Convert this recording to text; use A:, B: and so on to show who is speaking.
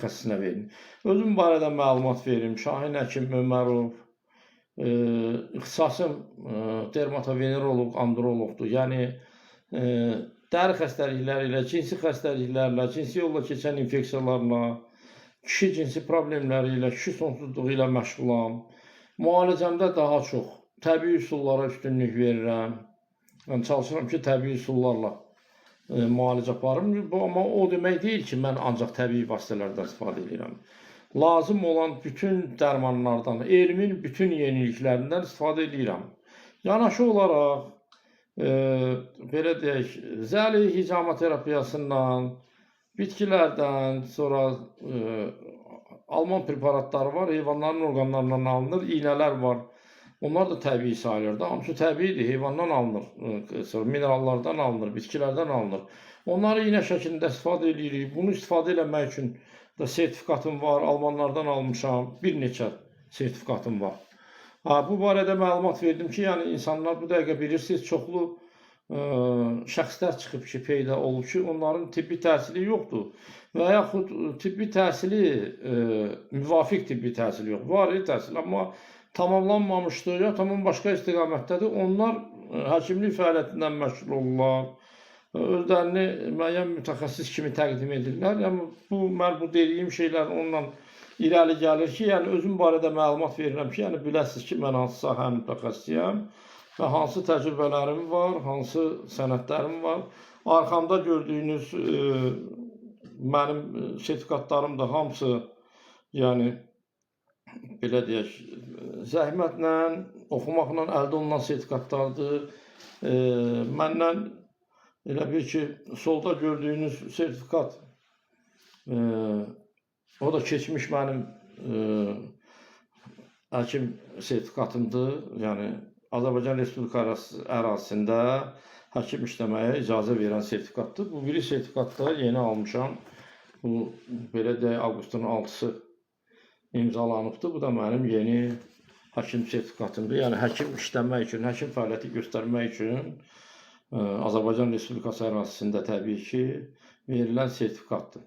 A: mütəxəssisinə verin. Özüm barədə məlumat verim. Şahin Həkim Ömərov, ixtisasım dermatoveneroloq, androloqdur. Yəni dəri xəstəlikləri ilə, cinsi xəstəliklərlə, cinsi yolla keçən infeksiyalarla, kişi cinsi problemləri ilə, kişi sonsuzluğu ilə məşğulam. Müalicəmdə daha çox təbii üsullara üstünlük verirəm. Yəni çalışıram ki, təbii üsullarla müalicə aparım. Amma o demək deyil ki, mən ancaq təbii vasitələrdən istifadə edirəm. Lazım olan bütün dərmanlardan, elmin bütün yeniliklərindən istifadə edirəm. Yanaşı olaraq, belə deyək, zəli hicamterapiyasından, bitkilərdən, sonra alman preparatları var, heyvanların orqanlarından alınır, iynələr var. Onlar da təbii sayılır. Hamısı təbiidir, heyvandan alınır, minerallardan alınır, bitkilərdən alınır. Onları iynə şəklində istifadə edirik. Bunu istifadə eləmək üçün da sertifikatım var, almanlardan almışam, bir neçə sertifikatım var. Bu barədə məlumat verdim ki, yəni insanlar bu dəqiqə bilirsiniz, çoxlu şəxslər çıxıb ki, peyda olub ki, onların tibbi təhsili yoxdur. Və yaxud tibbi təhsili, müvafiq tibbi təhsili yox, var təhsil, amma tamamlanmamışdır, ya tamam başqa istiqamətdədir. Onlar həkimlik fəaliyyətindən məşğul olurlar, özlərini müəyyən mütəxəssis kimi təqdim edirlər. Yəni, mən bu dediyim şeylər onunla irəli gəlir ki, yəni özüm barədə məlumat verirəm ki, yəni biləsiniz ki, mən hansı sahənin mütəxəssisiyəm və hansı təcrübələrim var, hansı sənədlərim var. Arxamda gördüyünüz mənim sertifikatlarım da hamısı, yəni belə deyək, zəhmətlə, oxumaqla əldə olunan sertifikatlardır. Məndən elə bir ki, solda gördüyünüz sertifikat, o da keçmiş mənim həkim sertifikatımdır. Yəni, Azərbaycan Respublikası ərazisində həkim işləməyə icazə verən sertifikatdır. Bu biri sertifikatda yeni almışam. Bu, belə deyək, avqustun 6-sı imzalanıbdır. Bu da mənim yeni həkim sertifikatımdır. Yəni, həkim işləmək üçün, həkim fəaliyyəti göstərmək üçün Azərbaycan Respublikası ərazisində təbii ki, verilən sertifikatdır.